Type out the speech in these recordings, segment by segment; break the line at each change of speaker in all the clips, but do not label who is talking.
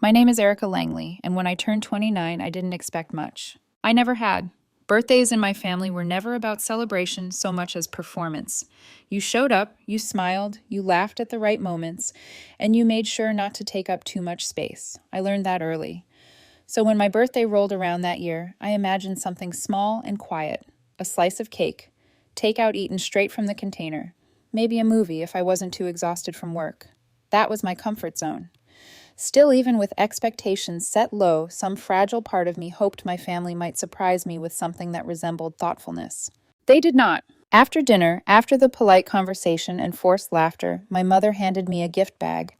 My name is Erica Langley, and when I turned 29, I didn't expect much. I never had. Birthdays in my family were never about celebration so much as performance. You showed up, you smiled, you laughed at the right moments, and you made sure not to take up too much space. I learned that early. So when my birthday rolled around that year, I imagined something small and quiet, a slice of cake, takeout eaten straight from the container, maybe a movie if I wasn't too exhausted from work. That was my comfort zone. Still, even with expectations set low, some fragile part of me hoped my family might surprise me with something that resembled thoughtfulness. They did not. After dinner, after the polite conversation and forced laughter, my mother handed me a gift bag.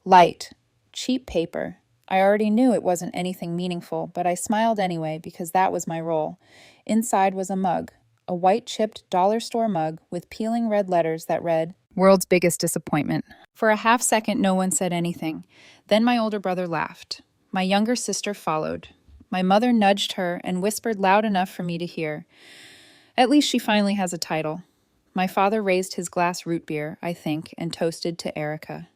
Light, cheap paper. I already knew it wasn't anything meaningful, but I smiled anyway because that was my role. Inside was a mug, a white chipped dollar store mug with peeling red letters that read, World's Biggest Disappointment. For a half second, no one said anything. Then my older brother laughed. My younger sister followed. My mother nudged her and whispered loud enough for me to hear. At least she finally has a title. My father raised his glass root beer, I think, and toasted to Erica.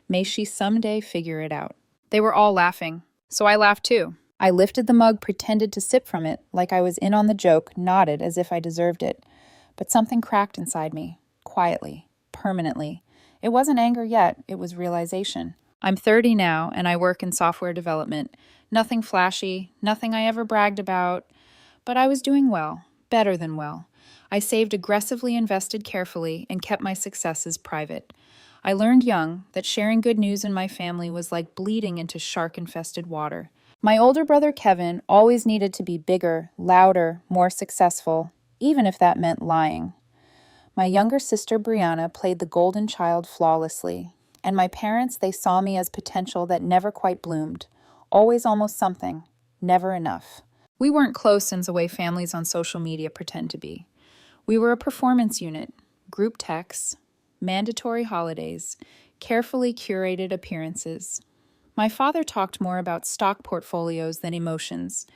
May she someday figure it out. They were all laughing, so I laughed too. I lifted the mug, pretended to sip from it, like I was in on the joke, nodded as if I deserved it. But something cracked inside me, quietly, permanently. It wasn't anger yet, it was realization. I'm 30 now, and I work in software development. Nothing flashy, nothing I ever bragged about, but I was doing well, better than well. I saved aggressively, invested carefully, and kept my successes private. I learned young that sharing good news in my family was like bleeding into shark-infested water. My older brother Kevin always needed to be bigger, louder, more successful, even if that meant lying. My younger sister Brianna played the golden child flawlessly, and my parents, they saw me as potential that never quite bloomed, always almost something, never enough. We weren't close in the way families on social media pretend to be. We were a performance unit, group texts, mandatory holidays, carefully curated appearances. My father talked more about stock portfolios than emotions.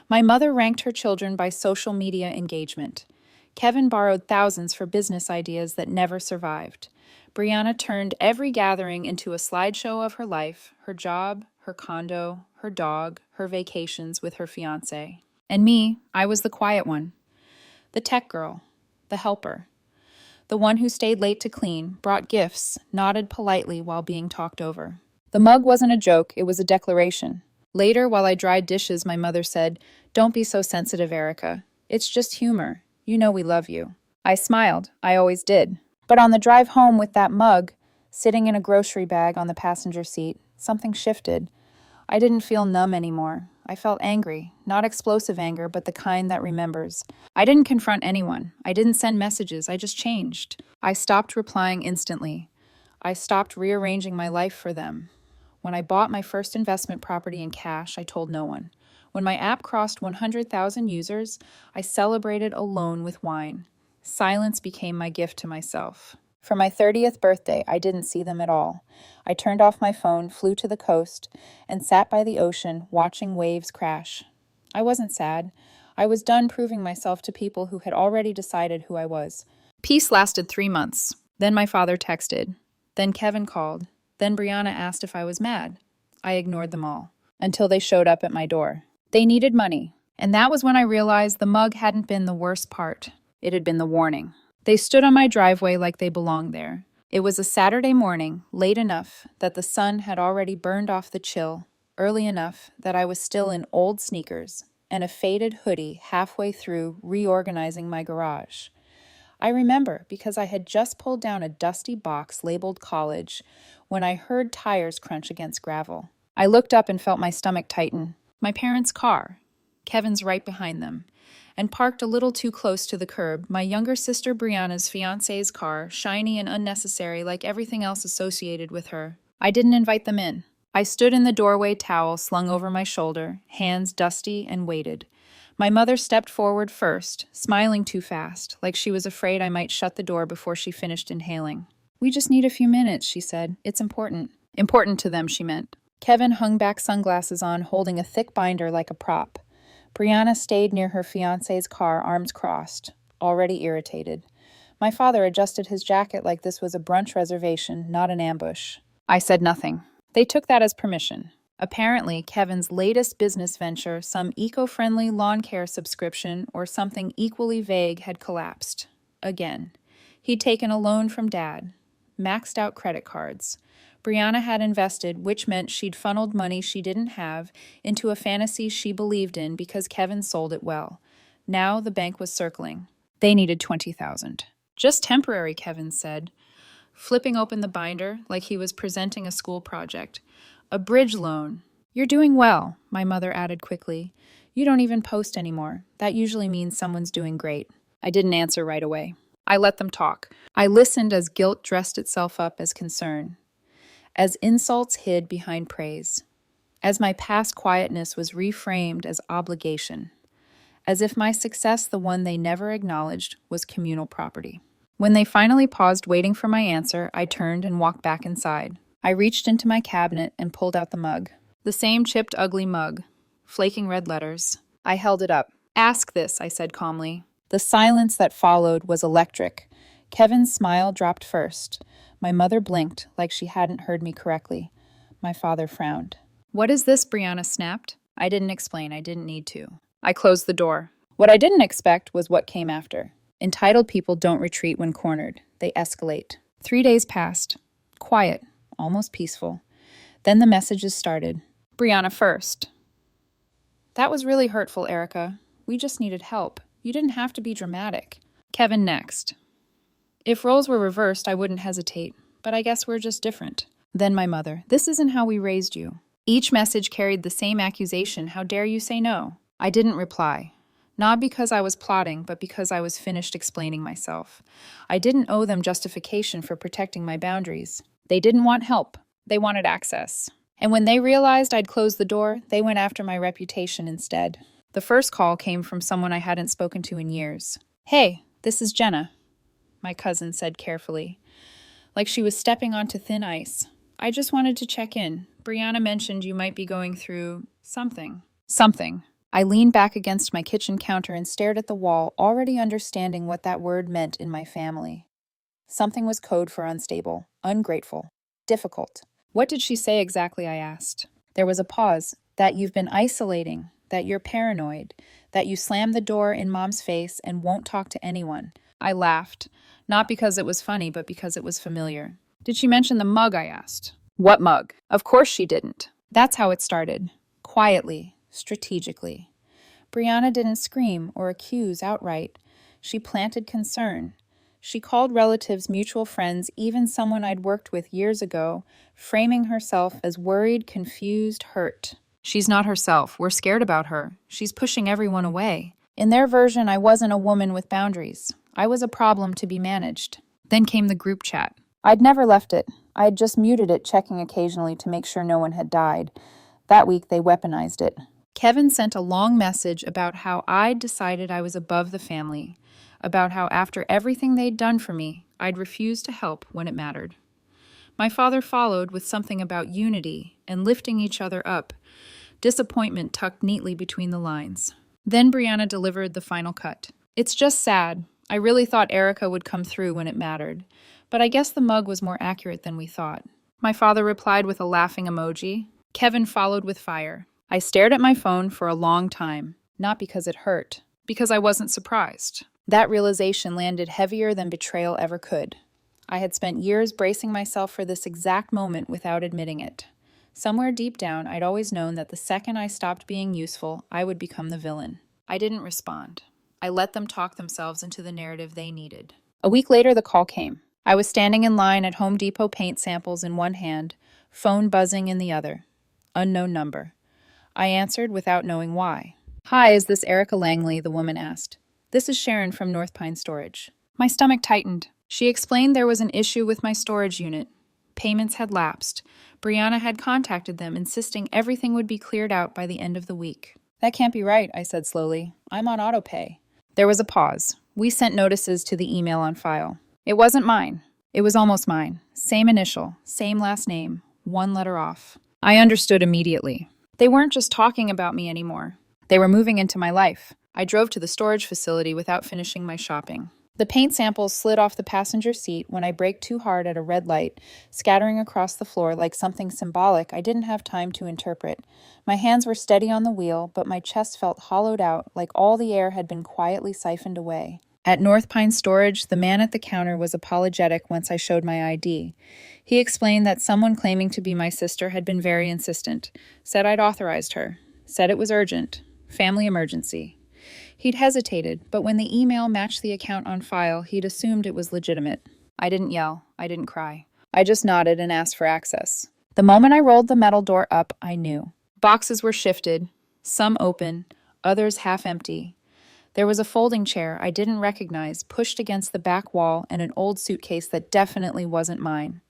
My mother ranked her children by social media engagement. Kevin borrowed thousands for business ideas that never survived. Brianna turned every gathering into a slideshow of her life, her job, her condo, her dog, her vacations with her fiancé. And me, I was the quiet one, the tech girl, the helper. The one who stayed late to clean, brought gifts, nodded politely while being talked over. The mug wasn't a joke, it was a declaration. Later, while I dried dishes, my mother said, "Don't be so sensitive, Erica. It's just humor. You know we love you." I smiled. I always did. But on the drive home with that mug, sitting in a grocery bag on the passenger seat, something shifted. I didn't feel numb anymore. I felt angry, not explosive anger, but the kind that remembers. I didn't confront anyone. I didn't send messages. I just changed. I stopped replying instantly. I stopped rearranging my life for them. When I bought my first investment property in cash, I told no one. When my app crossed 100,000 users, I celebrated alone with wine. Silence became my gift to myself. For my 30th birthday, I didn't see them at all. I turned off my phone, flew to the coast, and sat by the ocean, watching waves crash. I wasn't sad. I was done proving myself to people who had already decided who I was. Peace lasted 3 months. Then my father texted. Then Kevin called. Then Brianna asked if I was mad. I ignored them all, until they showed up at my door. They needed money, and that was when I realized the mug hadn't been the worst part. It had been the warning. They stood on my driveway like they belonged there. It was a Saturday morning, late enough that the sun had already burned off the chill, early enough that I was still in old sneakers and a faded hoodie halfway through reorganizing my garage. I remember because I had just pulled down a dusty box labeled college when I heard tires crunch against gravel. I looked up and felt my stomach tighten. My parents' car, Kevin's right behind them, and parked a little too close to the curb, my younger sister Brianna's fiancé's car, shiny and unnecessary like everything else associated with her. I didn't invite them in. I stood in the doorway, towel slung over my shoulder, hands dusty, and waited. My mother stepped forward first, smiling too fast, like she was afraid I might shut the door before she finished inhaling. "We just need a few minutes," she said. "It's important." Important to them, she meant. Kevin hung back sunglasses on, holding a thick binder like a prop. Brianna stayed near her fiancé's car, arms crossed, already irritated. My father adjusted his jacket like this was a brunch reservation, not an ambush. I said nothing. They took that as permission. Apparently, Kevin's latest business venture, some eco-friendly lawn care subscription or something equally vague, had collapsed. Again. He'd taken a loan from Dad, maxed out credit cards. Brianna had invested, which meant she'd funneled money she didn't have into a fantasy she believed in because Kevin sold it well. Now the bank was circling. They needed $20,000. Just temporary, Kevin said, flipping open the binder like he was presenting a school project. A bridge loan. You're doing well, my mother added quickly. You don't even post anymore. That usually means someone's doing great. I didn't answer right away. I let them talk. I listened as guilt dressed itself up as concern, as insults hid behind praise, as my past quietness was reframed as obligation, as if my success, the one they never acknowledged, was communal property. When they finally paused waiting for my answer, I turned and walked back inside. I reached into my cabinet and pulled out the mug. The same chipped, ugly mug, flaking red letters. I held it up. Ask this, I said calmly. The silence that followed was electric. Kevin's smile dropped first. My mother blinked like she hadn't heard me correctly. My father frowned. What is this? Brianna snapped. I didn't explain. I didn't need to. I closed the door. What I didn't expect was what came after. Entitled people don't retreat when cornered. They escalate. 3 days passed. Quiet. Almost peaceful. Then the messages started. Brianna first. That was really hurtful, Erica. We just needed help. You didn't have to be dramatic. Kevin next. If roles were reversed, I wouldn't hesitate, but I guess we're just different. Then my mother. This isn't how we raised you. Each message carried the same accusation. How dare you say no? I didn't reply. Not because I was plotting, but because I was finished explaining myself. I didn't owe them justification for protecting my boundaries. They didn't want help. They wanted access. And when they realized I'd closed the door, they went after my reputation instead. The first call came from someone I hadn't spoken to in years. Hey, this is Jenna, my cousin said carefully, like she was stepping onto thin ice. I just wanted to check in. Brianna mentioned you might be going through something. Something. I leaned back against my kitchen counter and stared at the wall, already understanding what that word meant in my family. Something was code for unstable, ungrateful, difficult. What did she say exactly? I asked. There was a pause. That you've been isolating, that you're paranoid, that you slammed the door in Mom's face and won't talk to anyone. I laughed, not because it was funny, but because it was familiar. Did she mention the mug? I asked. What mug? Of course she didn't. That's how it started. Quietly, strategically. Brianna didn't scream or accuse outright. She planted concern. She called relatives, mutual friends, even someone I'd worked with years ago, framing herself as worried, confused, hurt. She's not herself. We're scared about her. She's pushing everyone away. In their version, I wasn't a woman with boundaries. I was a problem to be managed. Then came the group chat. I'd never left it. I had just muted it, checking occasionally to make sure no one had died. That week, they weaponized it. Kevin sent a long message about how I'd decided I was above the family, about how after everything they'd done for me, I'd refuse to help when it mattered. My father followed with something about unity and lifting each other up, disappointment tucked neatly between the lines. Then Brianna delivered the final cut. It's just sad. I really thought Erica would come through when it mattered, but I guess the mug was more accurate than we thought. My father replied with a laughing emoji. Kevin followed with fire. I stared at my phone for a long time, not because it hurt, because I wasn't surprised. That realization landed heavier than betrayal ever could. I had spent years bracing myself for this exact moment without admitting it. Somewhere deep down, I'd always known that the second I stopped being useful, I would become the villain. I didn't respond. I let them talk themselves into the narrative they needed. A week later, the call came. I was standing in line at Home Depot paint samples in one hand, phone buzzing in the other. Unknown number. I answered without knowing why. Hi, is this Erica Langley? The woman asked. This is Sharon from North Pine Storage. My stomach tightened. She explained there was an issue with my storage unit. Payments had lapsed. Brianna had contacted them, insisting everything would be cleared out by the end of the week. That can't be right, I said slowly. I'm on autopay. There was a pause. We sent notices to the email on file. It wasn't mine. It was almost mine. Same initial, same last name, one letter off. I understood immediately. They weren't just talking about me anymore. They were moving into my life. I drove to the storage facility without finishing my shopping. The paint samples slid off the passenger seat when I braked too hard at a red light, scattering across the floor like something symbolic I didn't have time to interpret. My hands were steady on the wheel, but my chest felt hollowed out like all the air had been quietly siphoned away. At North Pine Storage, the man at the counter was apologetic once I showed my ID. He explained that someone claiming to be my sister had been very insistent, said I'd authorized her, said it was urgent, family emergency. He'd hesitated, but when the email matched the account on file, he'd assumed it was legitimate. I didn't yell. I didn't cry. I just nodded and asked for access. The moment I rolled the metal door up, I knew. Boxes were shifted, some open, others half empty. There was a folding chair I didn't recognize pushed against the back wall and an old suitcase that definitely wasn't mine.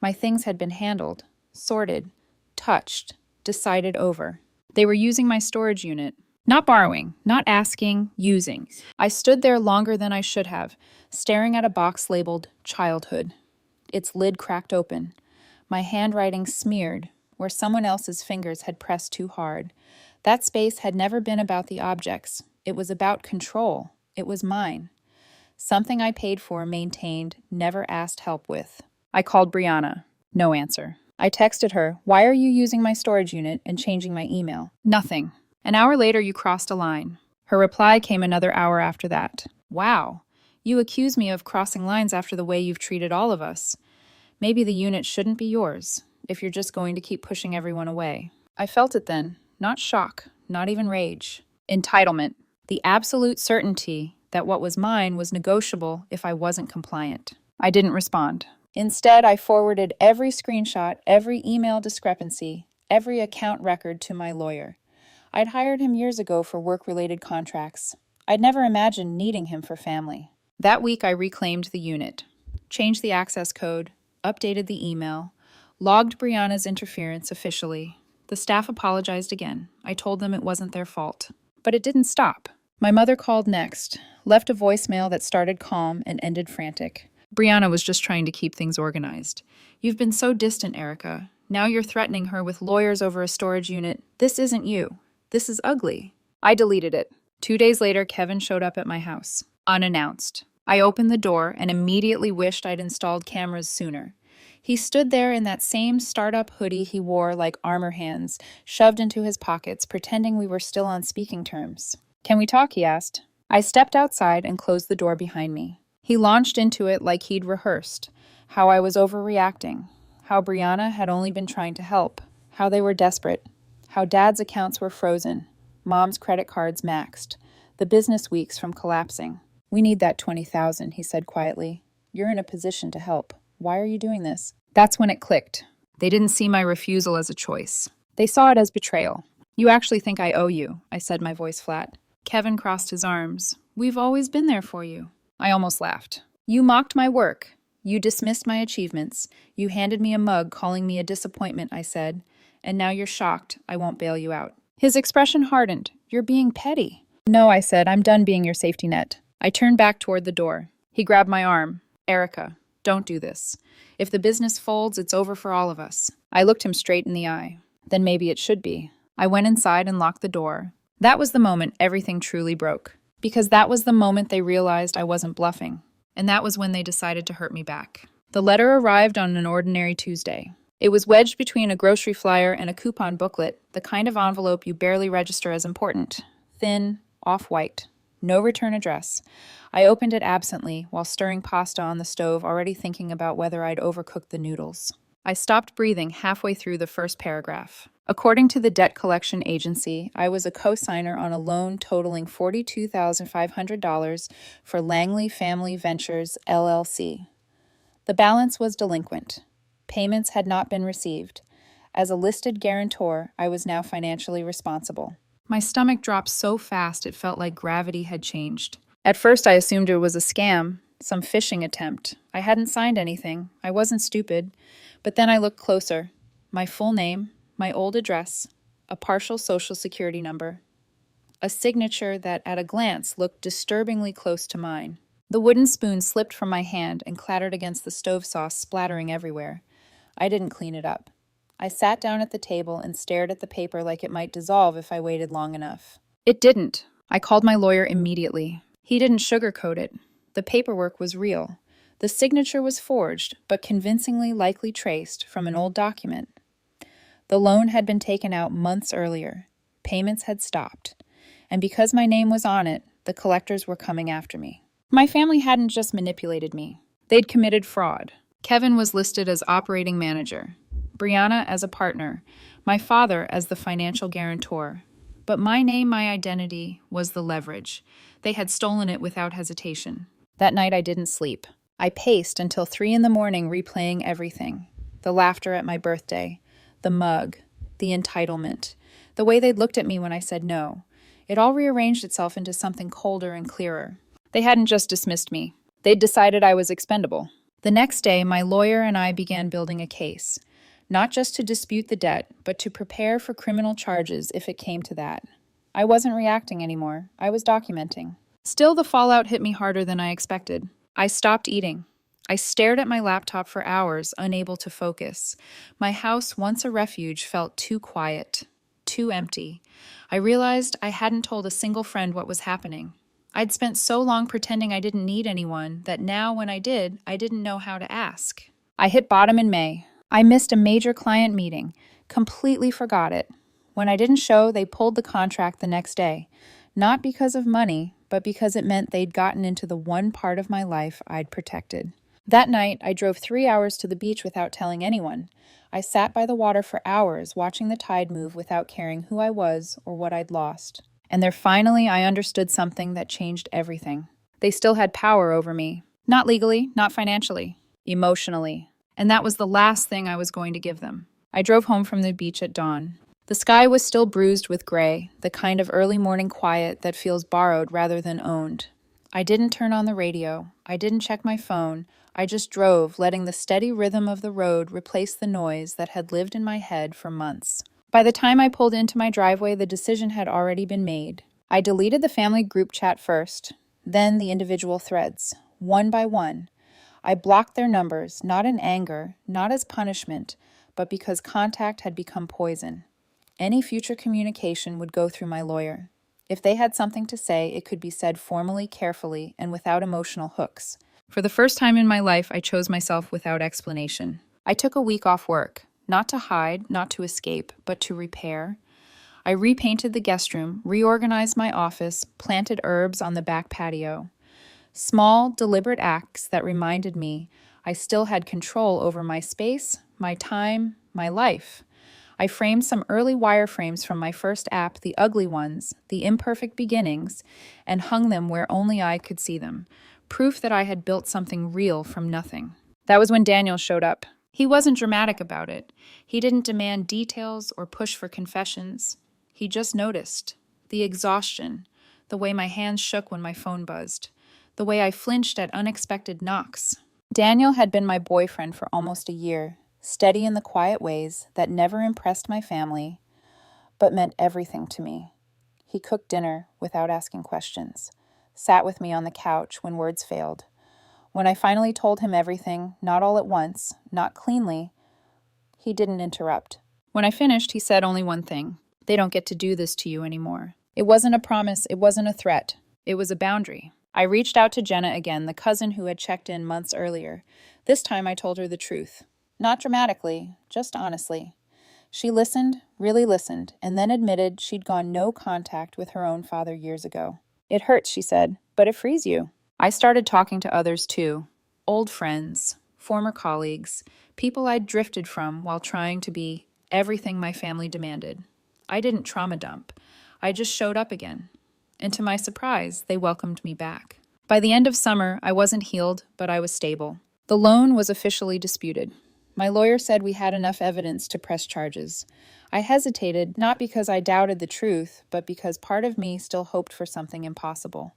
My things had been handled, sorted, touched, decided over. They were using my storage unit. Not borrowing, not asking, using. I stood there longer than I should have, staring at a box labeled childhood. Its lid cracked open. My handwriting smeared where someone else's fingers had pressed too hard. That space had never been about the objects. It was about control. It was mine. Something I paid for, maintained, never asked help with. I called Brianna. No answer. I texted her, "Why are you using my storage unit and changing my email?" Nothing. An hour later, you crossed a line. Her reply came another hour after that. Wow. You accuse me of crossing lines after the way you've treated all of us. Maybe the unit shouldn't be yours, if you're just going to keep pushing everyone away. I felt it then. Not shock, not even rage. Entitlement. The absolute certainty that what was mine was negotiable if I wasn't compliant. I didn't respond. Instead, I forwarded every screenshot, every email discrepancy, every account record to my lawyer. I'd hired him years ago for work-related contracts. I'd never imagined needing him for family. That week, I reclaimed the unit, changed the access code, updated the email, logged Brianna's interference officially. The staff apologized again. I told them it wasn't their fault. But it didn't stop. My mother called next, left a voicemail that started calm and ended frantic. Brianna was just trying to keep things organized. You've been so distant, Erica. Now you're threatening her with lawyers over a storage unit. This isn't you. This is ugly. I deleted it. 2 days later, Kevin showed up at my house, unannounced. I opened the door and immediately wished I'd installed cameras sooner. He stood there in that same startup hoodie he wore like armor hands, shoved into his pockets, pretending we were still on speaking terms. "Can we talk?" he asked. I stepped outside and closed the door behind me. He launched into it like he'd rehearsed, how I was overreacting, how Brianna had only been trying to help, how they were desperate, how Dad's accounts were frozen, Mom's credit cards maxed, the business weeks from collapsing. "We need that 20,000, he said quietly. "You're in a position to help. Why are you doing this?" That's when it clicked. They didn't see my refusal as a choice. They saw it as betrayal. "You actually think I owe you," I said, my voice flat. Kevin crossed his arms. "We've always been there for you." I almost laughed. "You mocked my work. You dismissed my achievements. You handed me a mug calling me a disappointment," I said. "And now you're shocked I won't bail you out." His expression hardened. "You're being petty." "No," I said. "I'm done being your safety net." I turned back toward the door. He grabbed my arm. "Erica, don't do this. If the business folds, it's over for all of us." I looked him straight in the eye. "Then maybe it should be." I went inside and locked the door. That was the moment everything truly broke. Because that was the moment they realized I wasn't bluffing. And that was when they decided to hurt me back. The letter arrived on an ordinary Tuesday. It was wedged between a grocery flyer and a coupon booklet, the kind of envelope you barely register as important. Thin, off-white. No return address. I opened it absently while stirring pasta on the stove, already thinking about whether I'd overcooked the noodles. I stopped breathing halfway through the first paragraph. According to the debt collection agency, I was a co-signer on a loan totaling $42,500 for Langley Family Ventures, LLC. The balance was delinquent. Payments had not been received. As a listed guarantor, I was now financially responsible. My stomach dropped so fast it felt like gravity had changed. At first, I assumed it was a scam, some phishing attempt. I hadn't signed anything. I wasn't stupid. But then I looked closer. My full name, my old address, a partial social security number, a signature that at a glance looked disturbingly close to mine. The wooden spoon slipped from my hand and clattered against the stove sauce, splattering everywhere. I didn't clean it up. I sat down at the table and stared at the paper like it might dissolve if I waited long enough. It didn't. I called my lawyer immediately. He didn't sugarcoat it. The paperwork was real. The signature was forged, but convincingly likely traced from an old document. The loan had been taken out months earlier. Payments had stopped. And because my name was on it, the collectors were coming after me. My family hadn't just manipulated me. They'd committed fraud. Kevin was listed as operating manager, Brianna as a partner, my father as the financial guarantor. But my name, my identity, was the leverage. They had stolen it without hesitation. That night I didn't sleep. I paced until 3 in the morning replaying everything. The laughter at my birthday, the mug, the entitlement, the way they'd looked at me when I said no. It all rearranged itself into something colder and clearer. They hadn't just dismissed me. They'd decided I was expendable. The next day, my lawyer and I began building a case, not just to dispute the debt, but to prepare for criminal charges if it came to that. I wasn't reacting anymore. I was documenting. Still, the fallout hit me harder than I expected. I stopped eating. I stared at my laptop for hours, unable to focus. My house, once a refuge, felt too quiet, too empty. I realized I hadn't told a single friend what was happening. I'd spent so long pretending I didn't need anyone that now, when I did, I didn't know how to ask. I hit bottom in May. I missed a major client meeting, completely forgot it. When I didn't show, they pulled the contract the next day. Not because of money, but because it meant they'd gotten into the one part of my life I'd protected. That night, I drove 3 hours to the beach without telling anyone. I sat by the water for hours, watching the tide move without caring who I was or what I'd lost. And there finally I understood something that changed everything. They still had power over me. Not legally, not financially, emotionally. And that was the last thing I was going to give them. I drove home from the beach at dawn. The sky was still bruised with gray, the kind of early morning quiet that feels borrowed rather than owned. I didn't turn on the radio. I didn't check my phone. I just drove, letting the steady rhythm of the road replace the noise that had lived in my head for months. By the time I pulled into my driveway, the decision had already been made. I deleted the family group chat first, then the individual threads, one by one. I blocked their numbers, not in anger, not as punishment, but because contact had become poison. Any future communication would go through my lawyer. If they had something to say, it could be said formally, carefully, and without emotional hooks. For the first time in my life, I chose myself without explanation. I took a week off work. Not to hide, not to escape, but to repair. I repainted the guest room, reorganized my office, planted herbs on the back patio. Small, deliberate acts that reminded me I still had control over my space, my time, my life. I framed some early wireframes from my first app, the ugly ones, the imperfect beginnings, and hung them where only I could see them. Proof that I had built something real from nothing. That was when Daniel showed up. He wasn't dramatic about it. He didn't demand details or push for confessions. He just noticed. The exhaustion, the way my hands shook when my phone buzzed, the way I flinched at unexpected knocks. Daniel had been my boyfriend for almost a year, steady in the quiet ways that never impressed my family, but meant everything to me. He cooked dinner without asking questions, sat with me on the couch when words failed. When I finally told him everything, not all at once, not cleanly, he didn't interrupt. When I finished, he said only one thing. They don't get to do this to you anymore. It wasn't a promise, it wasn't a threat. It was a boundary. I reached out to Jenna again, the cousin who had checked in months earlier. This time I told her the truth. Not dramatically, just honestly. She listened, really listened, and then admitted she'd gone no contact with her own father years ago. It hurts, she said, but it frees you. I started talking to others too. Old friends, former colleagues, people I'd drifted from while trying to be everything my family demanded. I didn't trauma dump. I just showed up again. And to my surprise, they welcomed me back. By the end of summer, I wasn't healed, but I was stable. The loan was officially disputed. My lawyer said we had enough evidence to press charges. I hesitated, not because I doubted the truth, but because part of me still hoped for something impossible.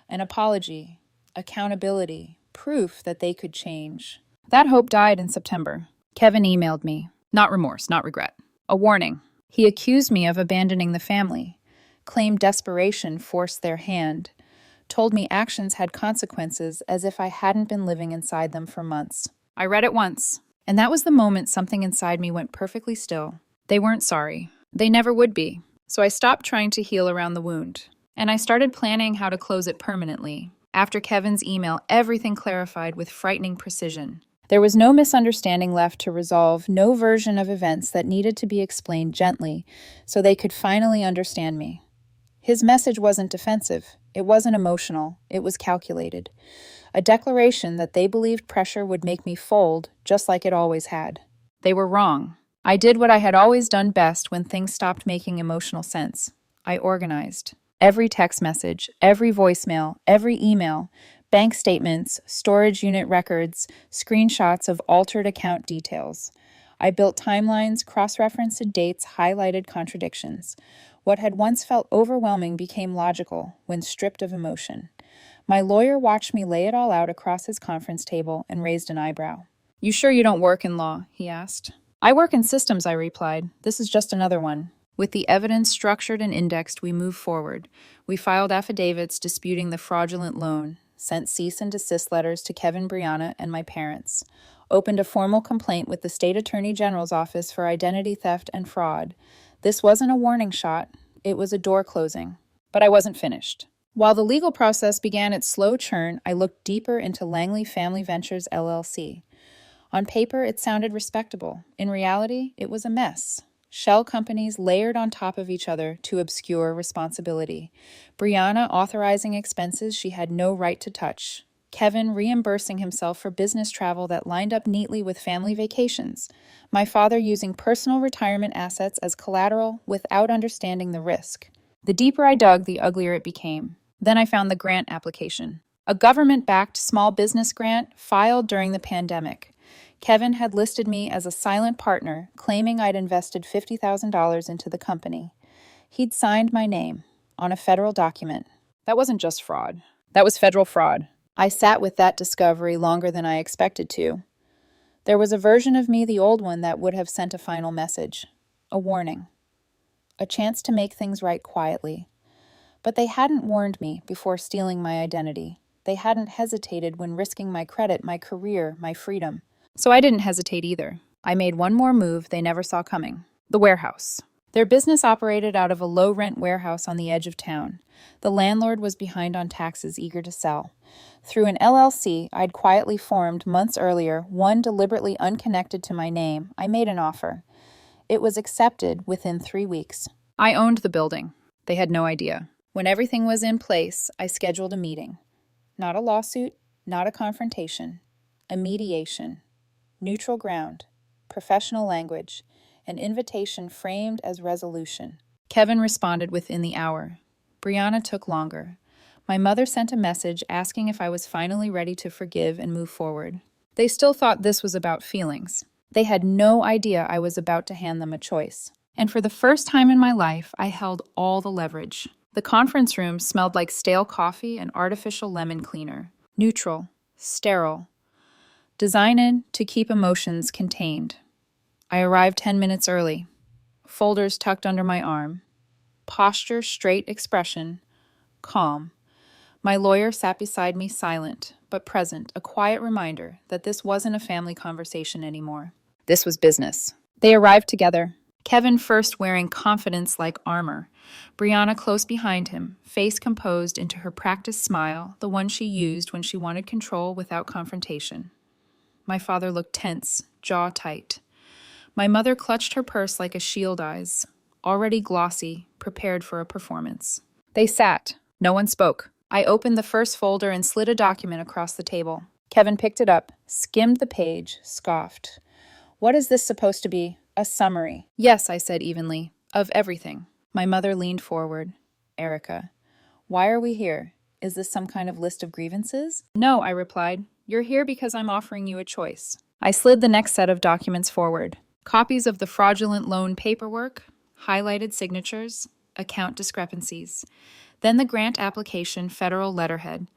An apology, accountability, proof that they could change. That hope died in September. Kevin emailed me. Not remorse, not regret. A warning. He accused me of abandoning the family, claimed desperation forced their hand, told me actions had consequences as if I hadn't been living inside them for months. I read it once, and that was the moment something inside me went perfectly still. They weren't sorry. They never would be. So I stopped trying to heal around the wound. And I started planning how to close it permanently, After Kevin's email, everything clarified with frightening precision. There was no misunderstanding left to resolve, no version of events that needed to be explained gently so they could finally understand me. His message wasn't defensive, it wasn't emotional, it was calculated. A declaration that they believed pressure would make me fold, just like it always had. They were wrong. I did what I had always done best when things stopped making emotional sense. I organized. Every text message, every voicemail, every email, bank statements, storage unit records, screenshots of altered account details. I built timelines, cross-referenced dates, highlighted contradictions. What had once felt overwhelming became logical when stripped of emotion. My lawyer watched me lay it all out across his conference table and raised an eyebrow. "You sure you don't work in law?" he asked. "I work in systems," I replied. "This is just another one." With the evidence structured and indexed, we moved forward. We filed affidavits disputing the fraudulent loan, sent cease and desist letters to Kevin, Brianna, and my parents, opened a formal complaint with the State Attorney General's office for identity theft and fraud. This wasn't a warning shot, it was a door closing. But I wasn't finished. While the legal process began its slow churn, I looked deeper into Langley Family Ventures, LLC. On paper, it sounded respectable. In reality, it was a mess. Shell companies layered on top of each other to obscure responsibility. Brianna authorizing expenses she had no right to touch. Kevin reimbursing himself for business travel that lined up neatly with family vacations. My father using personal retirement assets as collateral without understanding the risk. The deeper I dug, the uglier it became. Then I found the grant application. A government-backed small business grant filed during the pandemic. Kevin had listed me as a silent partner, claiming I'd invested $50,000 into the company. He'd signed my name on a federal document. That wasn't just fraud. That was federal fraud. I sat with that discovery longer than I expected to. There was a version of me, the old one, that would have sent a final message. A warning. A chance to make things right quietly. But they hadn't warned me before stealing my identity. They hadn't hesitated when risking my credit, my career, my freedom. So I didn't hesitate either. I made one more move they never saw coming. The warehouse. Their business operated out of a low-rent warehouse on the edge of town. The landlord was behind on taxes, eager to sell. Through an LLC I'd quietly formed months earlier, one deliberately unconnected to my name, I made an offer. It was accepted within 3 weeks. I owned the building. They had no idea. When everything was in place, I scheduled a meeting. Not a lawsuit, not a confrontation. A mediation. Neutral ground, professional language, an invitation framed as resolution. Kevin responded within the hour. Brianna took longer. My mother sent a message asking if I was finally ready to forgive and move forward. They still thought this was about feelings. They had no idea I was about to hand them a choice. And for the first time in my life, I held all the leverage. The conference room smelled like stale coffee and artificial lemon cleaner. Neutral, sterile, designed to keep emotions contained. I arrived 10 minutes early. Folders tucked under my arm. Posture, straight expression, calm. My lawyer sat beside me, silent, but present, a quiet reminder that this wasn't a family conversation anymore. This was business. They arrived together. Kevin first wearing confidence like armor. Brianna close behind him, face composed into her practiced smile, the one she used when she wanted control without confrontation. My father looked tense, jaw tight. My mother clutched her purse like a shield eyes, already glossy, prepared for a performance. They sat. No one spoke. I opened the first folder and slid a document across the table. Kevin picked it up, skimmed the page, scoffed. "What is this supposed to be? A summary?" "Yes," I said evenly. "Of everything." My mother leaned forward. "Erica, why are we here? Is this some kind of list of grievances?" "No," I replied. "You're here because I'm offering you a choice." I slid the next set of documents forward. Copies of the fraudulent loan paperwork, highlighted signatures, account discrepancies. Then the grant application federal letterhead.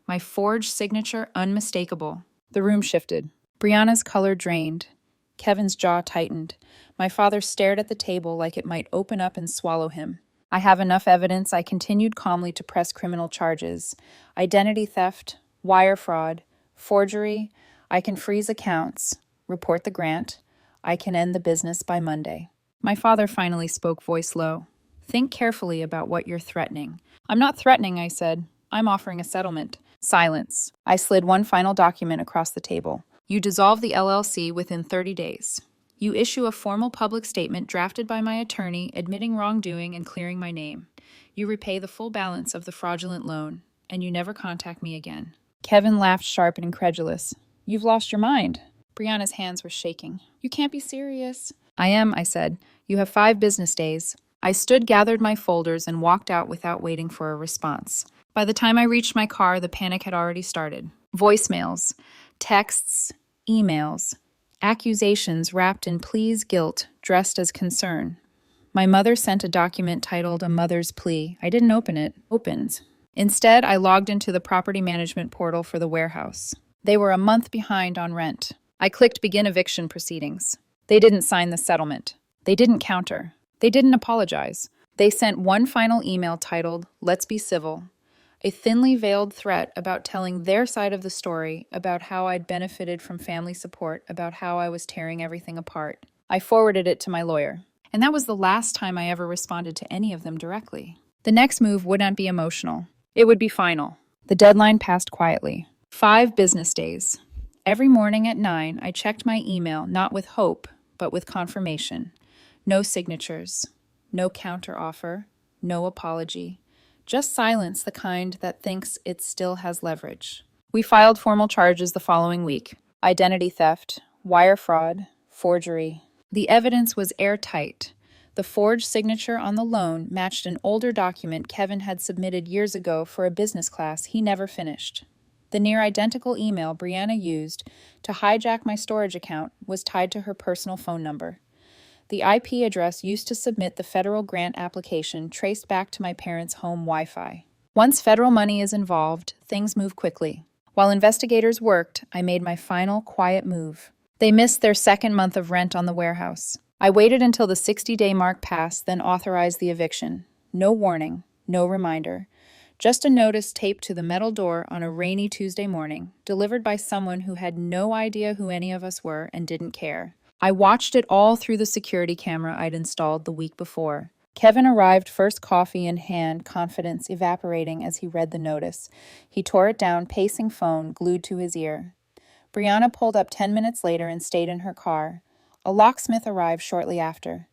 My forged signature unmistakable. The room shifted. Brianna's color drained. Kevin's jaw tightened. My father stared at the table like it might open up and swallow him. I have enough evidence, I continued calmly to press criminal charges. Identity theft, wire fraud, forgery. I can freeze accounts, report the grant. I can end the business by Monday. My father finally spoke, voice low. "Think carefully about what you're threatening." "I'm not threatening," I said. "I'm offering a settlement." Silence. I slid one final document across the table. You dissolve the LLC within 30 days. You issue a formal public statement drafted by my attorney admitting wrongdoing and clearing my name. You repay the full balance of the fraudulent loan, and you never contact me again. Kevin laughed sharp and incredulous. You've lost your mind. Brianna's hands were shaking. You can't be serious. I am, I said. You have 5 business days. I stood, gathered my folders, and walked out without waiting for a response. By the time I reached my car, the panic had already started. Voicemails, texts, emails, accusations wrapped in pleas, guilt, dressed as concern. My mother sent a document titled A Mother's Plea. I didn't open it. Opened. Instead, I logged into the property management portal for the warehouse. They were a month behind on rent. I clicked Begin Eviction Proceedings. They didn't sign the settlement. They didn't counter. They didn't apologize. They sent one final email titled, Let's Be Civil, a thinly veiled threat about telling their side of the story, about how I'd benefited from family support, about how I was tearing everything apart. I forwarded it to my lawyer. And that was the last time I ever responded to any of them directly. The next move would not be emotional. It would be final. The deadline passed quietly. 5 business days. Every morning at 9, I checked my email, not with hope, but with confirmation. No signatures, no counteroffer, no apology. Just silence, the kind that thinks it still has leverage. We filed formal charges the following week. Identity theft, wire fraud, forgery. The evidence was airtight. The forged signature on the loan matched an older document Kevin had submitted years ago for a business class he never finished. The near-identical email Brianna used to hijack my storage account was tied to her personal phone number. The IP address used to submit the federal grant application traced back to my parents' home Wi-Fi. Once federal money is involved, things move quickly. While investigators worked, I made my final quiet move. They missed their 2nd month of rent on the warehouse. I waited until the 60-day mark passed, then authorized the eviction. No warning, no reminder. Just a notice taped to the metal door on a rainy Tuesday morning, delivered by someone who had no idea who any of us were and didn't care. I watched it all through the security camera I'd installed the week before. Kevin arrived, first coffee in hand, confidence evaporating as he read the notice. He tore it down, pacing phone glued to his ear. Brianna pulled up 10 minutes later and stayed in her car. A locksmith arrived shortly after.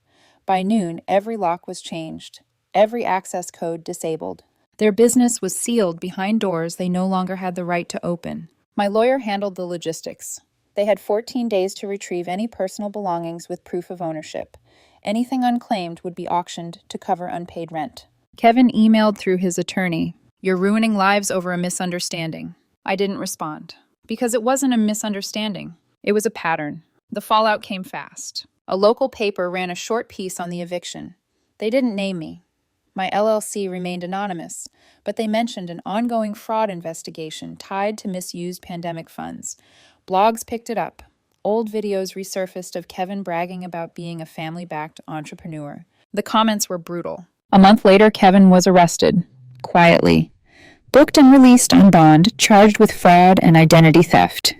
By noon, every lock was changed, every access code disabled. Their business was sealed behind doors they no longer had the right to open. My lawyer handled the logistics. They had 14 days to retrieve any personal belongings with proof of ownership. Anything unclaimed would be auctioned to cover unpaid rent. Kevin emailed through his attorney, "You're ruining lives over a misunderstanding." I didn't respond. Because it wasn't a misunderstanding. It was a pattern. The fallout came fast. A local paper ran a short piece on the eviction. They didn't name me. My LLC remained anonymous, but they mentioned an ongoing fraud investigation tied to misused pandemic funds. Blogs picked it up. Old videos resurfaced of Kevin bragging about being a family-backed entrepreneur. The comments were brutal. A month later, Kevin was arrested. Quietly. Booked and released on bond, charged with fraud and identity theft.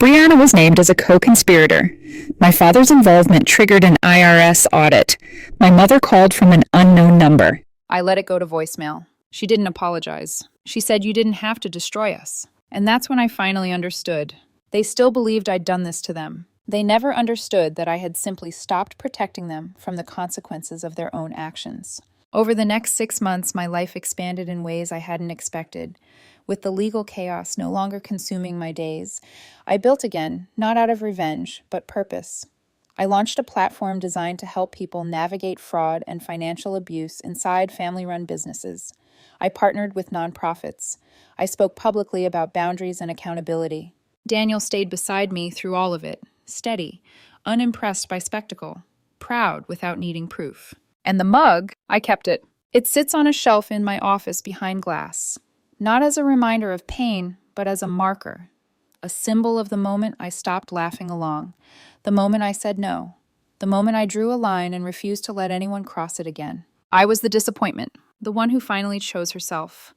Brianna was named as a co-conspirator. My father's involvement triggered an IRS audit. My mother called from an unknown number. I let it go to voicemail. She didn't apologize. She said, "You didn't have to destroy us." And that's when I finally understood. They still believed I'd done this to them. They never understood that I had simply stopped protecting them from the consequences of their own actions. Over the next 6 months, my life expanded in ways I hadn't expected. With the legal chaos no longer consuming my days, I built again, not out of revenge, but purpose. I launched a platform designed to help people navigate fraud and financial abuse inside family-run businesses. I partnered with nonprofits. I spoke publicly about boundaries and accountability. Daniel stayed beside me through all of it, steady, unimpressed by spectacle, proud without needing proof. And the mug, I kept it. It sits on a shelf in my office behind glass, not as a reminder of pain, but as a marker, a symbol of the moment I stopped laughing along, the moment I said no, the moment I drew a line and refused to let anyone cross it again. I was the disappointment, the one who finally chose herself.